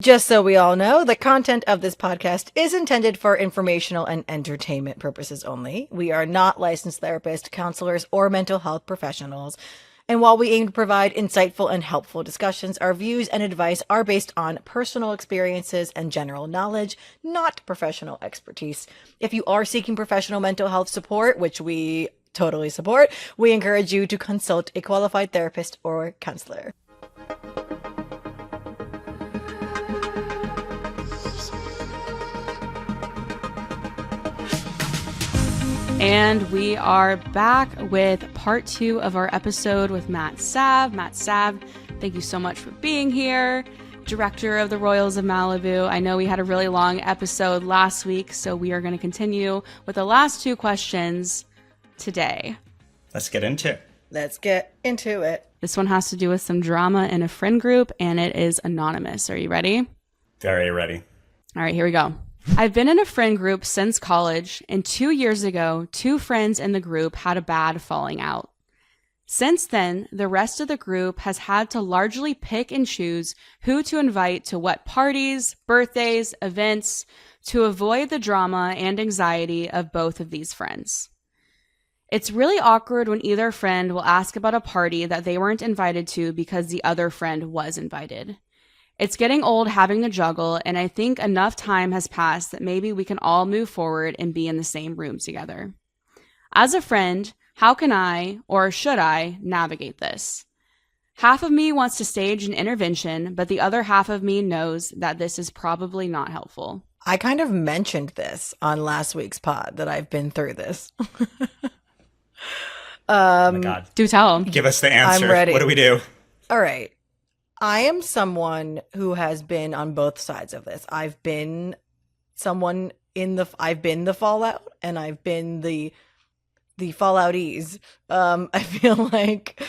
Just so we all know, the content of this podcast is intended for informational and entertainment purposes only. We are not licensed therapists, counselors, or mental health professionals. And while we aim to provide insightful and helpful discussions, our views and advice are based on personal experiences and general knowledge, not professional expertise. If you are seeking professional mental health support, which we totally support, we encourage you to consult a qualified therapist or counselor. And we are back with part 2 of our episode with Matt Sav. Matt Sav, thank you so much for being here. Director of the Royals of Malibu. I know we had a really long episode last week, so we are going to continue with the last 2 questions today. Let's get into it. This one has to do with some drama in a friend group, and it is anonymous. Are you ready? Very ready. All right, here we go. I've been in a friend group since college, and 2 years ago, 2 friends in the group had a bad falling out. Since then, the rest of the group has had to largely pick and choose who to invite to what parties, birthdays, events, to avoid the drama and anxiety of both of these friends. It's really awkward when either friend will ask about a party that they weren't invited to because the other friend was invited. It's getting old having to juggle, and I think enough time has passed that maybe we can all move forward and be in the same room together. As a friend, how can I, or should I, navigate this? Half of me wants to stage an intervention, but the other half of me knows that this is probably not helpful. I kind of mentioned this on last week's pod, that I've been through this. Oh my God. Do tell. Give us the answer. I'm ready. What do we do? All right. I am someone who has been on both sides of this. I've been I've been the fallout, and I've been the fallouties. I feel like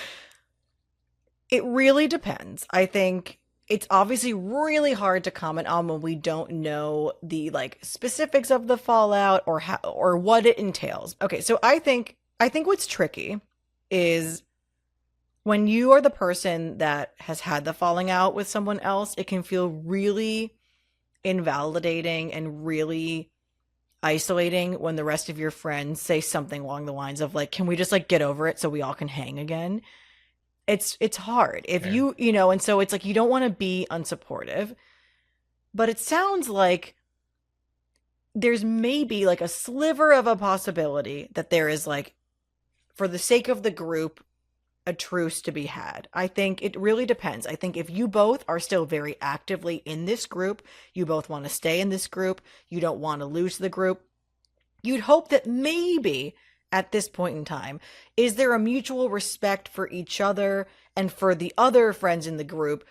it really depends. I think it's obviously really hard to comment on when we don't know the specifics of the fallout or what it entails. Okay, so I think what's tricky is when you are the person that has had the falling out with someone else, it can feel really invalidating and really isolating when the rest of your friends say something along the lines of can we just get over it so we all can hang again? It's hard if you and so it's you don't want to be unsupportive, but it sounds like there's maybe a sliver of a possibility that there is for the sake of the group, a truce to be had. I think it really depends. I think if you both are still very actively in this group, you both want to stay in this group, you don't want to lose the group, you'd hope that maybe at this point in time, is there a mutual respect for each other and for the other friends in the group?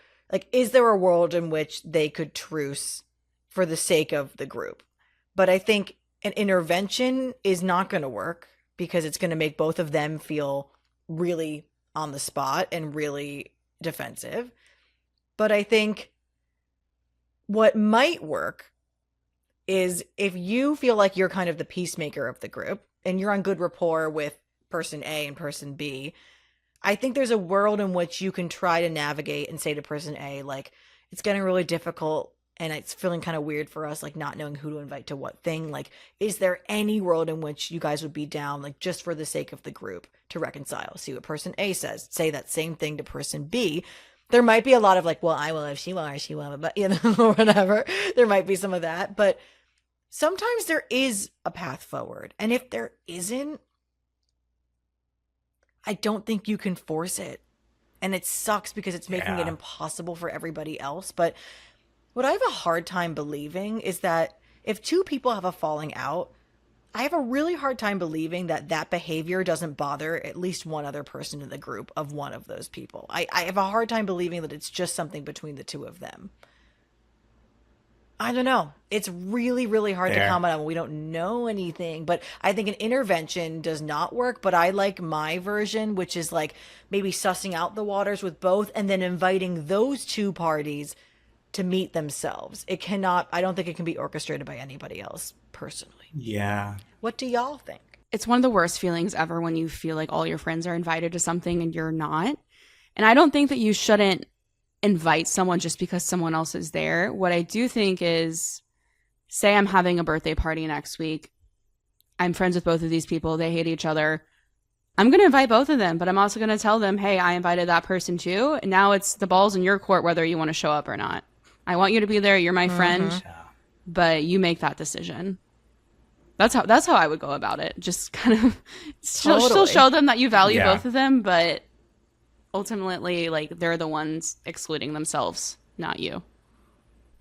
Is there a world in which they could truce for the sake of the group? But I think an intervention is not going to work because it's going to make both of them feel really on the spot and really defensive. But I think what might work is if you feel like you're kind of the peacemaker of the group and you're on good rapport with person A and person B, I think there's a world in which you can try to navigate and say to person A, it's getting really difficult and it's feeling kind of weird for us, not knowing who to invite to what thing. Is there any world in which you guys would be down, just for the sake of the group, to reconcile? See what person A says. Say that same thing to person B. There might be a lot of well, I will if she will or she will, but or whatever. There might be some of that, but sometimes there is a path forward. And if there isn't, I don't think you can force it. And it sucks because it's making it impossible for everybody else. But what I have a hard time believing is that if 2 people have a falling out, I have a really hard time believing that behavior doesn't bother at least one other person in the group of one of those people. I have a hard time believing that it's just something between the 2 of them. I don't know. It's really, really hard to comment on when we don't know anything. But I think an intervention does not work. But I like my version, which is maybe sussing out the waters with both and then inviting those 2 parties to meet themselves. I don't think it can be orchestrated by anybody else, personally. Yeah. What do y'all think? It's one of the worst feelings ever when you feel like all your friends are invited to something and you're not. And I don't think that you shouldn't invite someone just because someone else is there. What I do think is, say I'm having a birthday party next week. I'm friends with both of these people. They hate each other. I'm going to invite both of them, but I'm also going to tell them, hey, I invited that person too. And now it's the ball's in your court whether you want to show up or not. I want you to be there. You're my friend, but you make that decision. That's how I would go about it. Just kind of still show them that you value both of them, but ultimately, like, they're the ones excluding themselves, not you.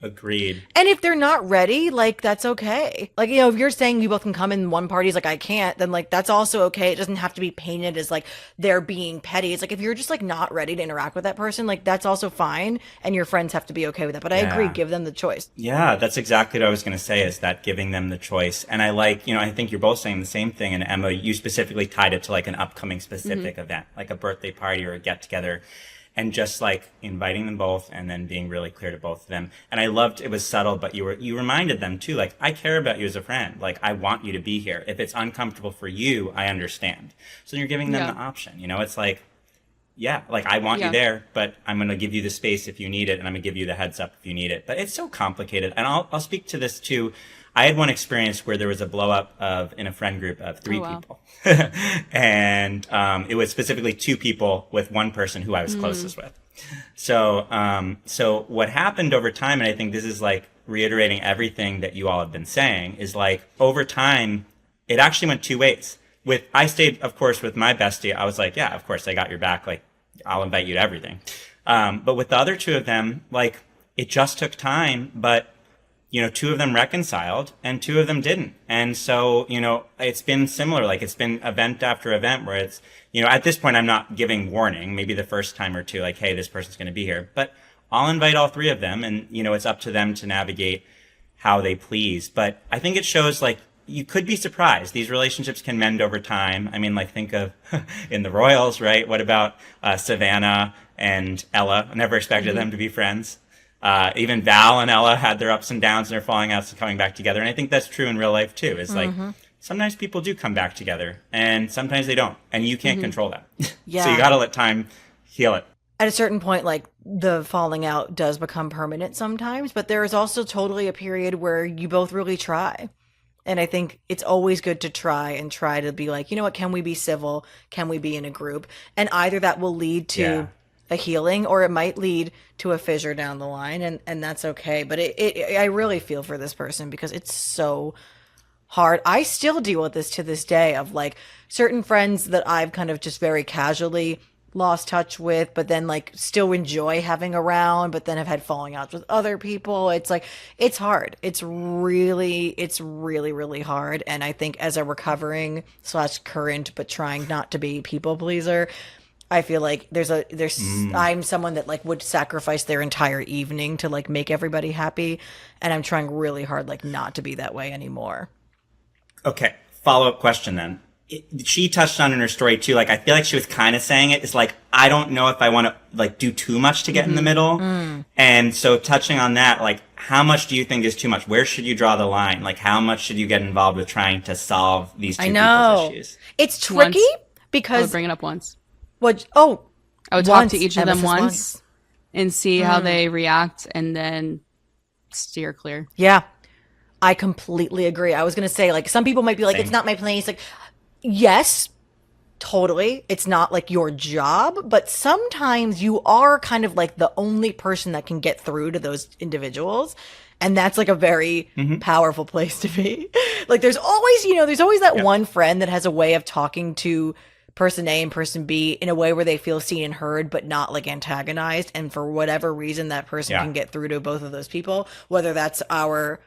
Agreed. And if they're not ready, like, that's okay. Like, you know, if you're saying you both can come in one party's like, I can't, then like, that's also okay. It doesn't have to be painted as like they're being petty. It's like, if you're just like not ready to interact with that person, like, that's also fine. And your friends have to be okay with that. But I agree, give them the choice. Yeah, that's exactly what I was going to say, is that giving them the choice. And I like, you know, I think you're both saying the same thing. And Emma, you specifically tied it to like an upcoming specific event, like a birthday party or a get together. And just like inviting them both and then being really clear to both of them. And I loved, it was subtle, but you reminded them too, like, I care about you as a friend. Like, I want you to be here. If it's uncomfortable for you, I understand. So you're giving them the option, you know, it's like, like, I want you there, but I'm going to give you the space if you need it. And I'm going to give you the heads up if you need it. But it's so complicated. And I'll speak to this too. I had one experience where there was a blow up in a friend group of 3 people. And it was specifically 2 people with one person who I was closest with. So what happened over time, and I think this is like reiterating everything that you all have been saying, is like over time, it actually went 2 ways. I stayed, of course, with my bestie. I was like, yeah, of course, I got your back. Like, I'll invite you to everything. But with the other 2 of them, like, it just took time, but you know, 2 of them reconciled and 2 of them didn't. And so, you know, it's been similar. Like, it's been event after event where it's, you know, at this point, I'm not giving warning, maybe the first time or 2, like, hey, this person's going to be here, but I'll invite all 3 of them. And, you know, it's up to them to navigate how they please. But I think it shows, like, you could be surprised. These relationships can mend over time. I mean, like, think of in the Royals, right? What about Savannah and Ella? I never expected them to be friends. Even Val and Ella had their ups and downs and their falling outs and coming back together. And I think that's true in real life too. It's like, sometimes people do come back together and sometimes they don't. And you can't control that. So you got to let time heal it. At a certain point, like, the falling out does become permanent sometimes, but there is also totally a period where you both really try. And I think it's always good to try to be like, you know what, can we be civil? Can we be in a group? And either that will lead to a healing, or it might lead to a fissure down the line, and that's okay. But I really feel for this person because it's so hard. I still deal with this to this day, of like certain friends that I've kind of just very casually lost touch with, but then like still enjoy having around, but then have had falling outs with other people. It's like, it's hard. It's really, really hard. And I think as a recovering / current, but trying not to be people pleaser, I feel like I'm someone that like would sacrifice their entire evening to like make everybody happy. And I'm trying really hard, like, not to be that way anymore. Okay. Follow-up question then. She touched on in her story too. Like, I feel like she was kind of saying it. It's like, I don't know if I want to like do too much to get in the middle. And so touching on that, like, how much do you think is too much? Where should you draw the line? Like, how much should you get involved with trying to solve these 2 people's issues? It's tricky because I would bring it up once. I would talk to each of them once and see how they react, and then steer clear. Yeah, I completely agree. I was going to say, like, some people might be like, it's not my place. Like, yes, totally. It's not like your job, but sometimes you are kind of like the only person that can get through to those individuals. And that's like a very powerful place to be. Like, there's always that one friend that has a way of talking to person A and person B in a way where they feel seen and heard, but not like antagonized. And for whatever reason, that person can get through to both of those people, whether that's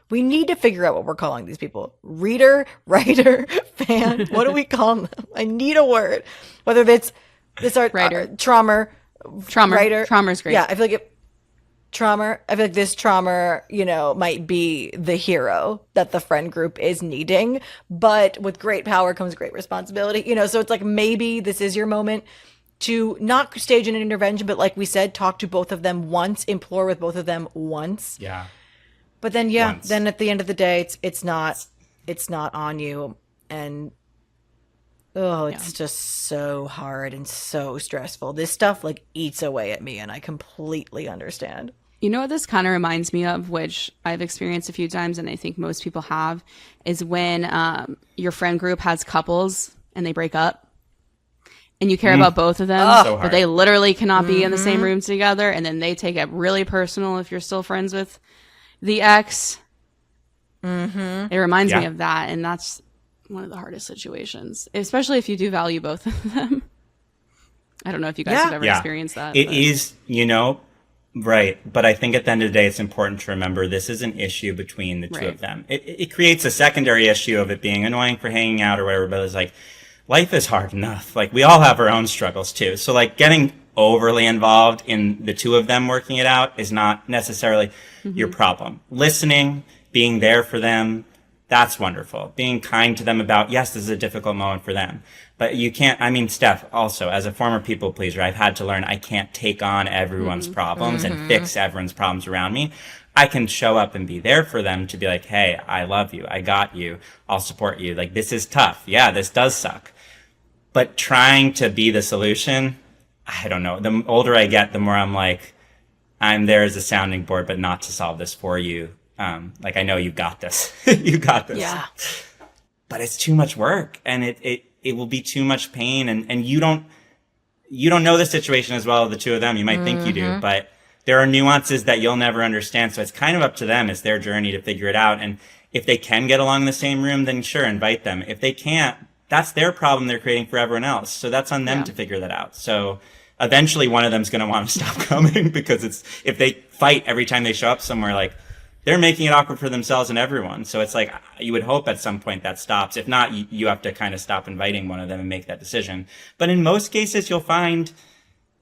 we need to figure out what we're calling these people. Reader, writer, fan. What do we call them? I need a word. Whether it's Writer. Trauma, writer. Trauma's great. Yeah. I feel like this trauma, you know, might be the hero that the friend group is needing, but with great power comes great responsibility, you know? So it's like, maybe this is your moment to not stage an intervention, but like we said, talk to both of them once, implore with both of them once. Yeah. But then, then at the end of the day, it's not on you. And Oh, it's just so hard and so stressful. This stuff like eats away at me, and I completely understand. You know what this kind of reminds me of, which I've experienced a few times, and I think most people have, is when your friend group has couples and they break up, and you care about both of them, So but hard. they literally cannot be in the same room together, and then they take it really personal if you're still friends with the ex. It reminds me Yeah. of that, and that's one of the hardest situations, especially if you do value both of them. I don't know if you guys Yeah. have ever experienced that. It but- is, you know, right. But I think at the end of the day, it's important to remember this is an issue between the two Right. of them. It creates a secondary issue of it being annoying for hanging out or whatever, but it's like, life is hard enough. Like, we all have our own struggles too. So, like, getting overly involved in the two of them working it out is not necessarily your problem. Listening, being there for them, that's wonderful. Being kind to them about, yes, this is a difficult moment for them. But you can't, I mean, Steph, also, as a former people pleaser, I've had to learn I can't take on everyone's problems and fix everyone's problems around me. I can show up and be there for them to be like, hey, I love you. I got you. I'll support you. Like, this is tough. Yeah, this does suck. But trying to be the solution, I don't know. The older I get, the more I'm like, I'm there as a sounding board, but not to solve this for you. Like, I know you got this. You got this. Yeah. But it's too much work, and it will be too much pain, and you don't know the situation as well as the two of them. You might think you do, but there are nuances that you'll never understand. So it's kind of up to them. It's their journey to figure it out. And if they can get along in the same room, then sure, invite them. If they can't, that's their problem they're creating for everyone else. So that's on them Yeah. to figure that out. So eventually one of them's going to want to stop coming because if they fight every time they show up somewhere, like, they're making it awkward for themselves and everyone. So it's like, you would hope at some point that stops. If not, you have to kind of stop inviting one of them and make that decision. But in most cases, you'll find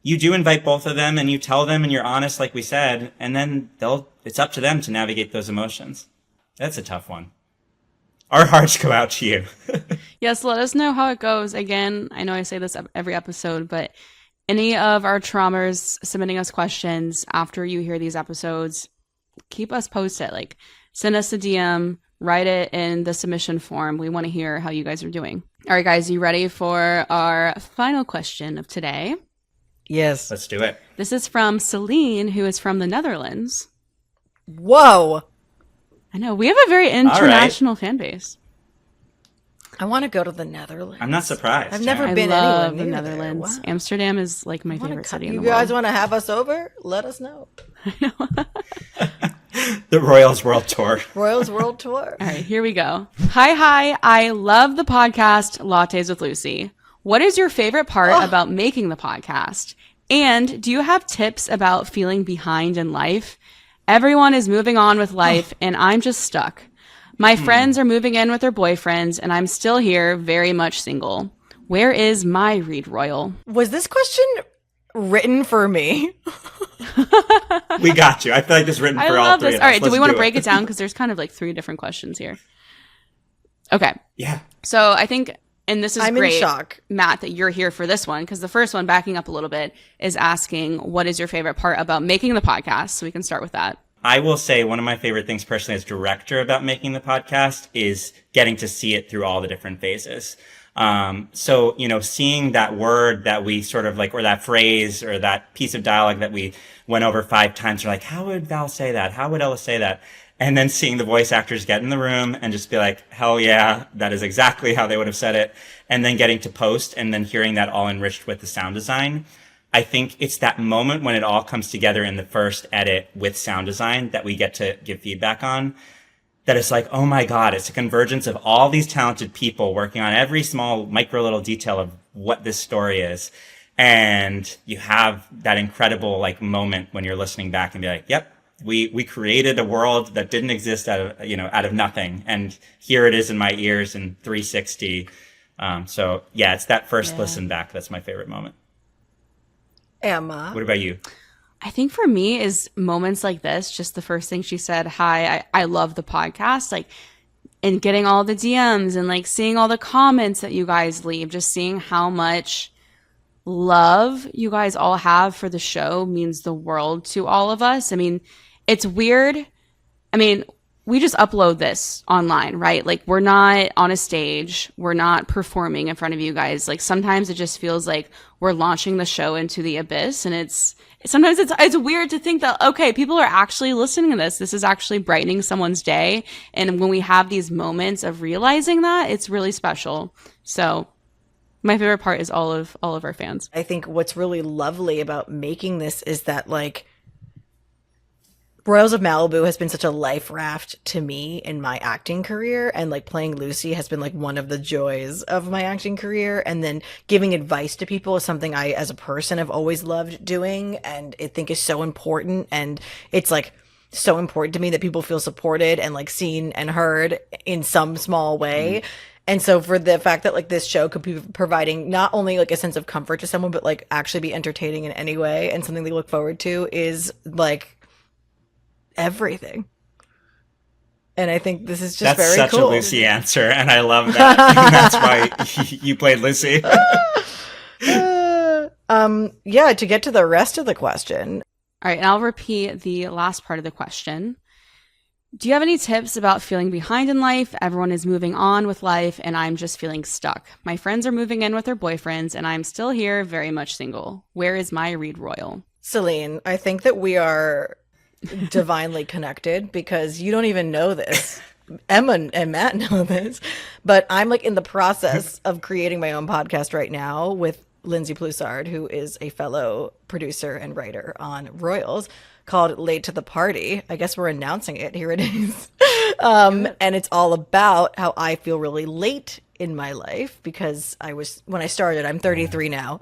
you do invite both of them and you tell them and you're honest, like we said, and then it's up to them to navigate those emotions. That's a tough one. Our hearts go out to you. Yes, let us know how it goes. Again, I know I say this every episode, but any of our traumas submitting us questions after you hear these episodes, keep us posted. Like, send us a DM, write it in the submission form. We want to hear how you guys are doing. All right, guys, you ready for our final question of today? Yes. Let's do it. This is from Celine, who is from the Netherlands. Whoa. I know, we have a very international fan base. I want to go to the Netherlands. I'm not surprised. I've never I been love anywhere the near Netherlands. There. Wow. Amsterdam is like my Wanna favorite city in you the world. guys want to have us over? Let us know. The Royals World Tour. Royals World Tour. All right, here we go. Hi. I love the podcast Lattes with Lucy. What is your favorite part about making the podcast? And do you have tips about feeling behind in life? Everyone is moving on with life and I'm just stuck. My friends are moving in with their boyfriends and I'm still here, very much single. Where is my Reed Royal? Was this question written for me? We got you. I feel like this is written I for all love three this. of All us. right, do Let's we want to do break it down? Because there's kind of like 3 different questions here. Okay, Yeah. so I think, and this is I'm great, in shock. Matt, that you're here for this one, because the first one, backing up a little bit, is asking, what is your favorite part about making the podcast? So we can start with that. I will say one of my favorite things personally as director about making the podcast is getting to see it through all the different phases. So, seeing that word that we sort of like, or that phrase or that piece of dialogue that we went over 5 times, we're like, how would Val say that? How would Ella say that? And then seeing the voice actors get in the room and just be like, hell yeah, that is exactly how they would have said it. And then getting to post and then hearing that all enriched with the sound design. I think it's that moment when it all comes together in the first edit with sound design that we get to give feedback on. That it's like, oh my God, it's a convergence of all these talented people working on every small micro little detail of what this story is. And you have that incredible like moment when you're listening back and be like, yep, we created a world that didn't exist out of nothing. And here it is in my ears in 360. So yeah, it's that first listen back. That's my favorite moment. Emma. What about you? I think for me is moments like this, just the first thing she said, hi, I love the podcast, like, and getting all the DMs and like seeing all the comments that you guys leave, just seeing how much love you guys all have for the show means the world to all of us. I mean, it's weird. I mean, we just upload this online, right? Like we're not on a stage, we're not performing in front of you guys. Like sometimes it just feels like we're launching the show into the abyss, and sometimes it's weird to think that, okay, people are actually listening to this. This is actually brightening someone's day. And when we have these moments of realizing that, it's really special. So my favorite part is all of our fans. I think what's really lovely about making this is that, like, Royals of Malibu has been such a life raft to me in my acting career, and like playing Lucy has been like one of the joys of my acting career. And then giving advice to people is something I, as a person, have always loved doing, and I think is so important. And it's like so important to me that people feel supported and like seen and heard in some small way. And so for the fact that like this show could be providing not only like a sense of comfort to someone, but like actually be entertaining in any way and something they look forward to is like everything. And I think this is just very such cool. a Lucy answer, and I love that. And that's why you played Lucy. Yeah, to get to the rest of the question. All right, and I'll repeat the last part of the question. Do you have any tips about feeling behind in life? Everyone is moving on with life, and I'm just feeling stuck. My friends are moving in with their boyfriends, and I'm still here, very much single. Where is my Reed Royal? Celine, I think that we are divinely connected, because you don't even know this. Emma and Matt know this, but I'm like in the process of creating my own podcast right now with Lindsay Ploussard, who is a fellow producer and writer on Royals, called Late to the Party. I guess we're announcing it. Here it is. And it's all about how I feel really late in my life, because when I started, I'm 33 now,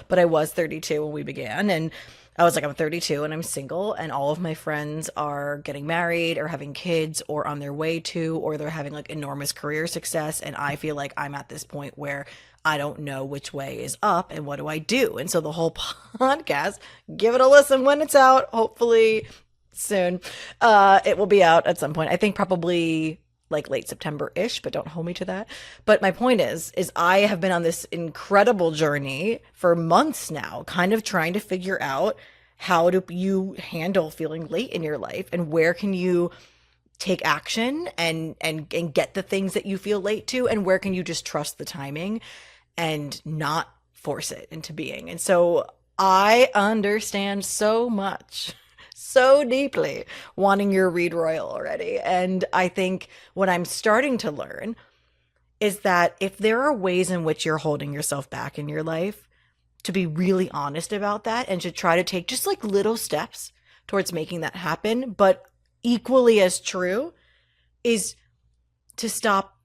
but I was 32 when we began. And I was like, I'm 32 and I'm single, and all of my friends are getting married or having kids or on their way to, or they're having like enormous career success. And I feel like I'm at this point where I don't know which way is up and what do I do? And so the whole podcast, give it a listen when it's out, hopefully soon. It will be out at some point. I think probably like late September-ish, but don't hold me to that. But my point is I have been on this incredible journey for months now, kind of trying to figure out how do you handle feeling late in your life, and where can you take action and get the things that you feel late to, and where can you just trust the timing and not force it into being. And so I understand so much, so deeply, wanting your Reed Royal already. And I think what I'm starting to learn is that if there are ways in which you're holding yourself back in your life, to be really honest about that and to try to take just like little steps towards making that happen. But equally as true is to stop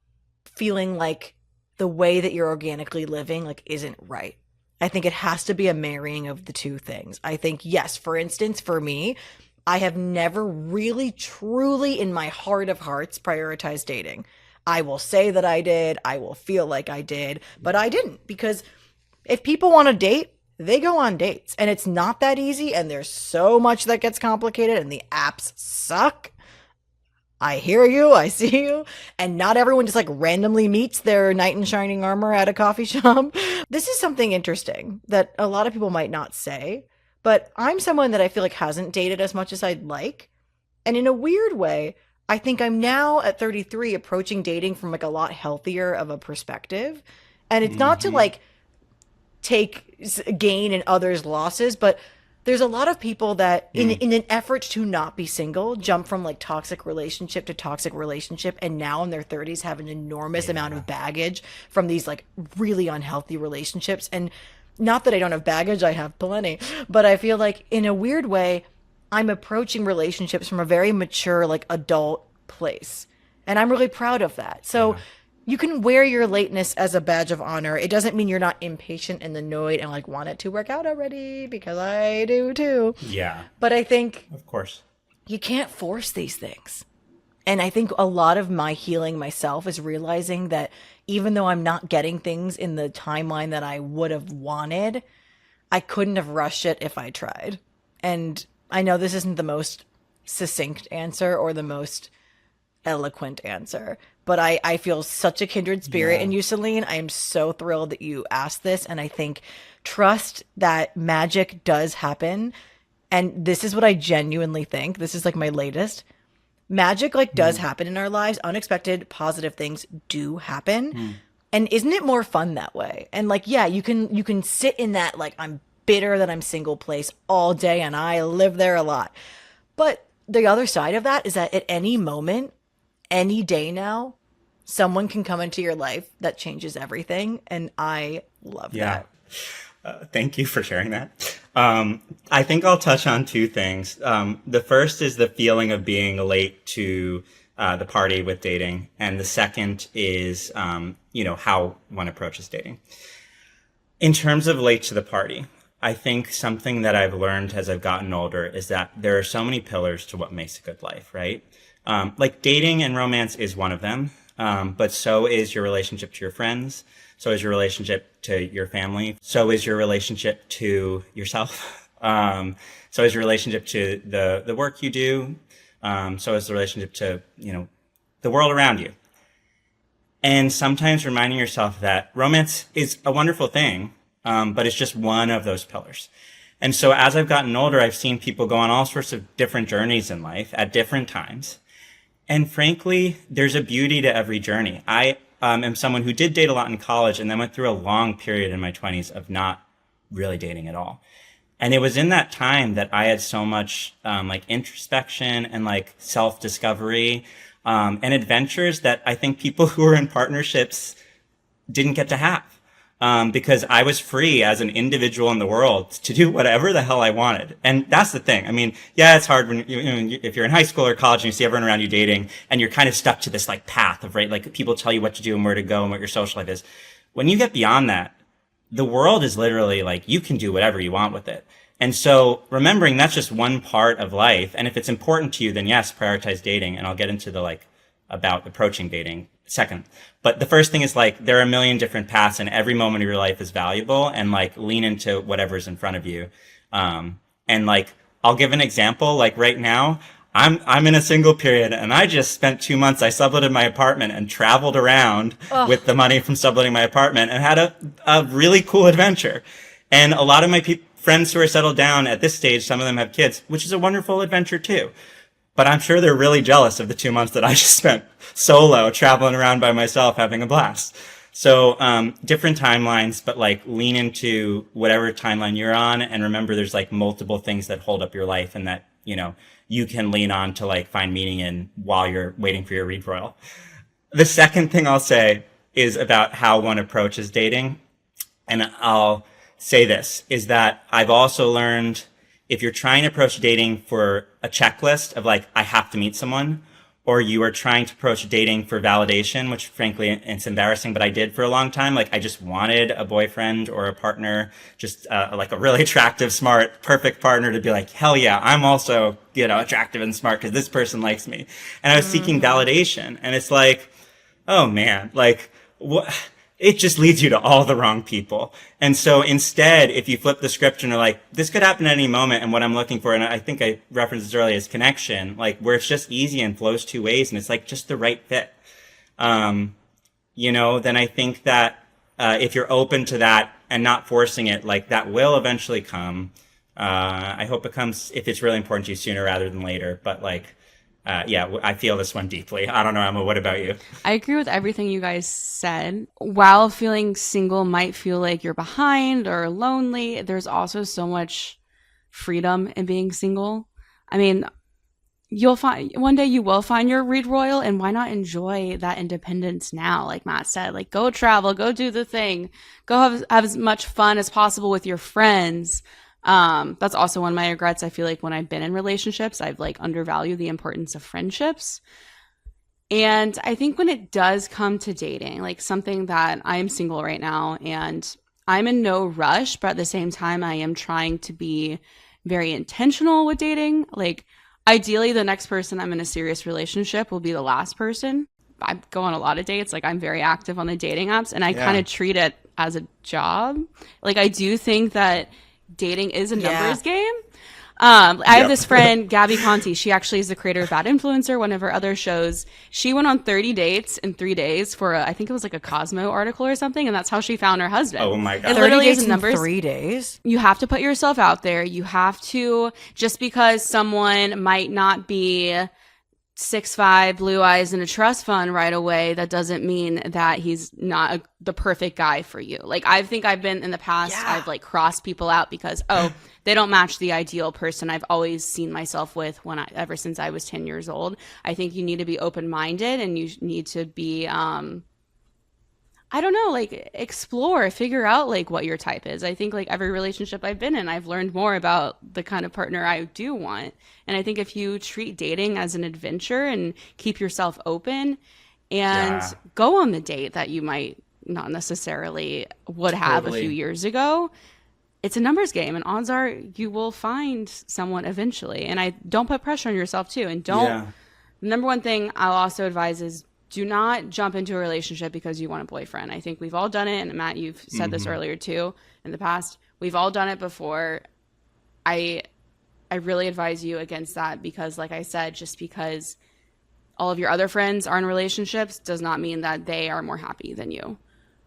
feeling like the way that you're organically living like isn't right. I think it has to be a marrying of the two things. I think, yes, for instance, for me, I have never really truly in my heart of hearts prioritized dating. I will say that I did, I will feel like I did, but I didn't, because if people want to date, they go on dates, and it's not that easy, and there's so much that gets complicated, and the apps suck. I hear you, I see you, and not everyone just like randomly meets their knight in shining armor at a coffee shop. This is something interesting that a lot of people might not say, but I'm someone that I feel like hasn't dated as much as I'd like. And in a weird way, I think I'm now at 33 approaching dating from like a lot healthier of a perspective. And it's not to like take gain in others' losses, but there's a lot of people that in an effort to not be single jump from like toxic relationship to toxic relationship, and now in their 30s have an enormous amount of baggage from these like really unhealthy relationships. And not that I don't have baggage, I have plenty, but I feel like in a weird way I'm approaching relationships from a very mature like adult place, and I'm really proud of that. So you can wear your lateness as a badge of honor. It doesn't mean you're not impatient and annoyed and like want it to work out already, because I do too. Yeah. But I think, of course, you can't force these things. And I think a lot of my healing myself is realizing that even though I'm not getting things in the timeline that I would have wanted, I couldn't have rushed it if I tried. And I know this isn't the most succinct answer or the most eloquent answer, but I feel such a kindred spirit in you, Celine. I am so thrilled that you asked this, and I think trust that magic does happen. And this is what I genuinely think. This is like my latest. magic like does happen in our lives. Unexpected positive things do happen. And isn't it more fun that way? And like, yeah, you can sit in that like I'm bitter that I'm single place all day, and I live there a lot. But the other side of that is that at any moment, any day now, someone can come into your life that changes everything. And I love that. Thank you for sharing that. I think I'll touch on two things. The first is the feeling of being late to the party with dating. And the second is, how one approaches dating. In terms of late to the party, I think something that I've learned as I've gotten older is that there are so many pillars to what makes a good life, right? Like dating and romance is one of them, but so is your relationship to your friends. So is your relationship to your family. So is your relationship to yourself. So is your relationship to the work you do. So is the relationship to, the world around you. And sometimes reminding yourself that romance is a wonderful thing, but it's just one of those pillars. And so as I've gotten older, I've seen people go on all sorts of different journeys in life at different times. And frankly, there's a beauty to every journey. I am someone who did date a lot in college and then went through a long period in my 20s of not really dating at all. And it was in that time that I had so much like introspection and like self-discovery and adventures that I think people who are in partnerships didn't get to have. Because I was free as an individual in the world to do whatever the hell I wanted. And that's the thing. I mean, yeah, it's hard when if you're in high school or college and you see everyone around you dating and you're kind of stuck to this like path of, right, like people tell you what to do and where to go and what your social life is. When you get beyond that, the world is literally like, you can do whatever you want with it. And so remembering that's just one part of life. And if it's important to you, then yes, prioritize dating. And I'll get into the like about approaching dating second. But the first thing is like, there are a million different paths and every moment of your life is valuable, and like lean into whatever's in front of you. And like, I'll give an example. Like right now, I'm in a single period and I just spent 2 months. I subletted my apartment and traveled around with the money from subletting my apartment and had a really cool adventure. And a lot of my friends who are settled down at this stage, some of them have kids, which is a wonderful adventure too. But I'm sure they're really jealous of the 2 months that I just spent solo traveling around by myself, having a blast. So, different timelines, but like lean into whatever timeline you're on. And remember, there's like multiple things that hold up your life and that, you can lean on to like find meaning in while you're waiting for your Reed Royal. The second thing I'll say is about how one approaches dating. And I'll say this is that I've also learned if you're trying to approach dating for a checklist of like, I have to meet someone, or you are trying to approach dating for validation, which frankly, it's embarrassing, but I did for a long time. Like I just wanted a boyfriend or a partner, just like a really attractive, smart, perfect partner to be like, hell yeah, I'm also, attractive and smart because this person likes me. And I was seeking validation. And it's like, oh man, like what? It just leads you to all the wrong people. And so instead, if you flip the script and are like, this could happen at any moment, and what I'm looking for, and I think I referenced this earlier, is connection, like where it's just easy and flows two ways, and it's like just the right fit. Then I think that if you're open to that and not forcing it, like that will eventually come. I hope it comes, if it's really important to you, sooner rather than later. But like, I feel this one deeply. I don't know, Emma, what about you? I agree with everything you guys said. While feeling single might feel like you're behind or lonely, there's also so much freedom in being single. I mean, one day you will find your Reed Royal, and why not enjoy that independence now? Like Matt said, like go travel, go do the thing, go have as much fun as possible with your friends. That's also one of my regrets. I feel like when I've been in relationships, I've like undervalued the importance of friendships. And I think when it does come to dating, like something that I'm single right now and I'm in no rush, but at the same time, I am trying to be very intentional with dating. Like ideally, the next person I'm in a serious relationship will be the last person. I go on a lot of dates. Like I'm very active on the dating apps, and I kind of treat it as a job. Like I do think that dating is a numbers game. I have this friend, Gabby Conti. She actually is the creator of Bad Influencer, one of her other shows. She went on 30 dates in 3 days for I think it was like a Cosmo article or something, and that's how she found her husband. Oh my God. It literally 30 days is a numbers. in 3 days? You have to put yourself out there. You have to, just because someone might not be 6'5", blue eyes, and a trust fund right away, that doesn't mean that he's not the perfect guy for you. Like, I think I've been in the past, I've like crossed people out because, oh, they don't match the ideal person I've always seen myself with ever since I was 10 years old. I think you need to be open-minded, and you need to be, I don't know, like, explore, figure out like what your type is. I think like every relationship I've been in, I've learned more about the kind of partner I do want. And I think if you treat dating as an adventure and keep yourself open and go on the date that you might not necessarily would have a few years ago, it's a numbers game, and odds are you will find someone eventually. And I don't put pressure on yourself too. And don't, the number one thing I'll also advise is, do not jump into a relationship because you want a boyfriend. I think we've all done it. And Matt, you've said this earlier too, in the past. We've all done it before. I really advise you against that, because like I said, just because all of your other friends are in relationships does not mean that they are more happy than you.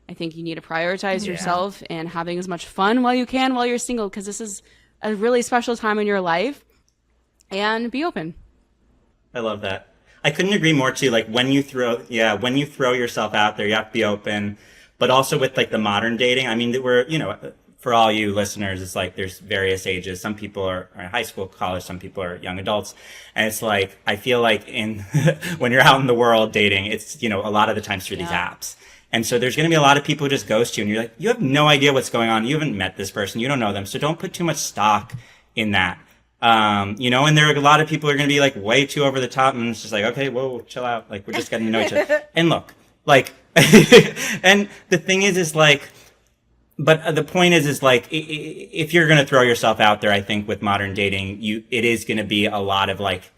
I think you need to prioritize yourself and having as much fun while you can while you're single, because this is a really special time in your life, and be open. I love that. I couldn't agree more too. Like when you throw yourself out there, you have to be open, but also with like the modern dating. I mean, we're, for all you listeners, it's like there's various ages. Some people are in high school, college, some people are young adults. And it's like, I feel like when you're out in the world dating, it's, a lot of the times through these apps. And so there's going to be a lot of people who just ghost you, and you're like, you have no idea what's going on. You haven't met this person. You don't know them. So don't put too much stock in that. And there are a lot of people who are going to be like way too over the top, and it's just like, okay, whoa, chill out. Like, we're just getting to know each other. And look, like, and the thing is like, but the point is like, if you're going to throw yourself out there, I think with modern dating, it is going to be a lot of like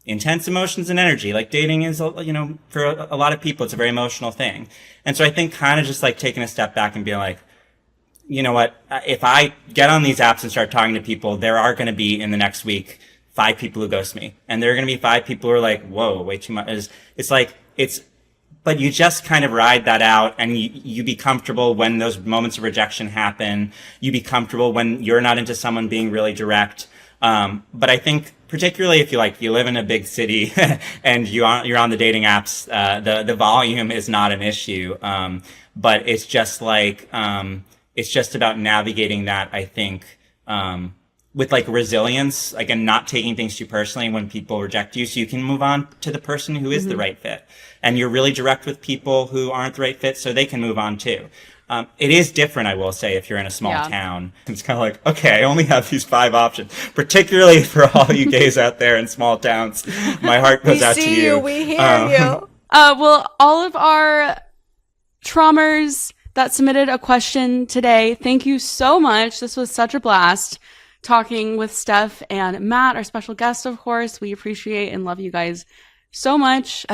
intense emotions and energy. Like dating is, for a lot of people, it's a very emotional thing. And so I think kind of just like taking a step back and being like, you know what, if I get on these apps and start talking to people, there are going to be in the next week 5 people who ghost me. And there are going to be 5 people who are like, whoa, way too much. But you just kind of ride that out, and you be comfortable when those moments of rejection happen. You be comfortable when you're not into someone being really direct. But I think particularly if you live in a big city and you're on the dating apps, the volume is not an issue. But it's just like, it's just about navigating that, I think, with like resilience, like, and not taking things too personally when people reject you, so you can move on to the person who is the right fit. And you're really direct with people who aren't the right fit, so they can move on too. It is different, I will say, if you're in a small town. It's kind of like, okay, I only have these 5 options, particularly for all you gays out there in small towns. My heart goes out to you. We see you. We hear you. Well, all of our Traumers that submitted a question today, thank you so much. This was such a blast talking with Steph and Matt, our special guest, of course. We appreciate and love you guys so much.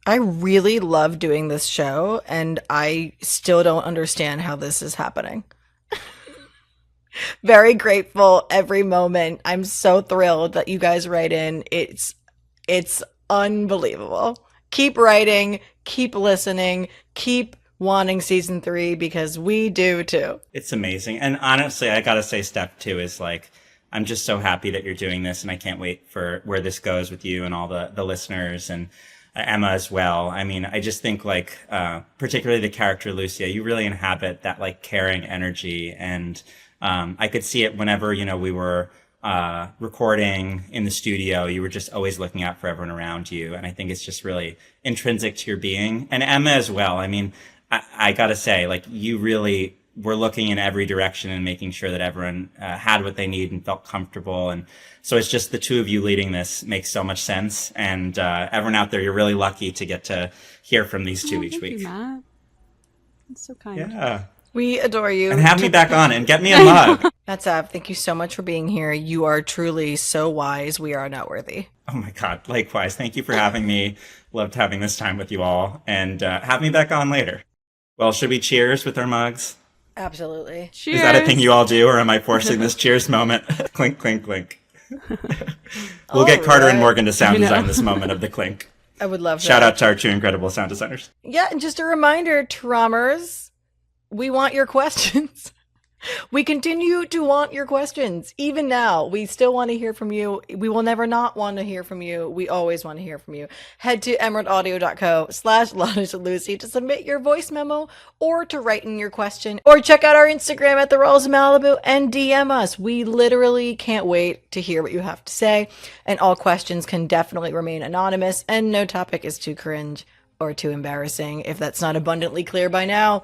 I really love doing this show, and I still don't understand how this is happening. Very grateful every moment. I'm so thrilled that you guys write in. It's unbelievable. Keep writing, keep listening, keep wanting season 3, because we do too. It's amazing. And honestly, I gotta say, Steph, too, is like, I'm just so happy that you're doing this, and I can't wait for where this goes with you and all the listeners, and Emma as well. I mean, I just think like, particularly the character Lucia, you really inhabit that like caring energy. And I could see it whenever, we were recording in the studio. You were just always looking out for everyone around you. And I think it's just really intrinsic to your being. And Emma as well. I mean, I gotta say, like, you really were looking in every direction and making sure that everyone had what they need and felt comfortable. And so it's just the two of you leading this makes so much sense. And everyone out there, you're really lucky to get to hear from these two each week. You, Matt. That's so kind. Yeah. We adore you. And have me back on and get me a mug. That's thank you so much for being here. You are truly so wise. We are not worthy. Oh my God. Likewise. Thank you for having me. Loved having this time with you all. And have me back on later. Well, should we cheers with our mugs? Absolutely. Cheers. Is that a thing you all do, or am I forcing this cheers moment? Clink, clink, clink. We'll get Carter and Morgan to sound design this moment of the clink. I would love that. Shout out to our 2 incredible sound designers. Yeah, and just a reminder, Traumers, we want your questions. We continue to want your questions. Even now, we still want to hear from you. We will never not want to hear from you. We always want to hear from you. Head to emeraldaudio.co/Lattes to submit your voice memo or to write in your question, or check out our Instagram at the Royals of Malibu and DM us. We literally can't wait to hear what you have to say, and all questions can definitely remain anonymous, and no topic is too cringe or too embarrassing. If that's not abundantly clear by now,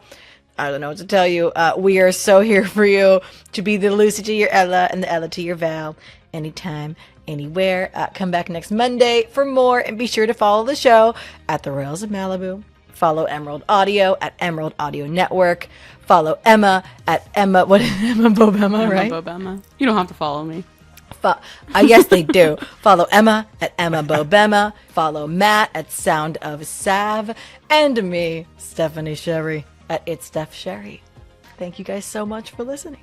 I don't know what to tell you. We are so here for you to be the Lucy to your Ella and the Ella to your Val. Anytime, anywhere. Come back next Monday for more, and be sure to follow the show at the Royals of Malibu. Follow Emerald Audio at Emerald Audio Network. Follow Emma at Emma. What is Emma Bobema, right? Emma Bobema. You don't have to follow me. Yes, they do. Follow Emma at Emma Bobema. Follow Matt at Sound of Sav. And me, Stephanie Sherry, at It's Steph Sherry. Thank you guys so much for listening.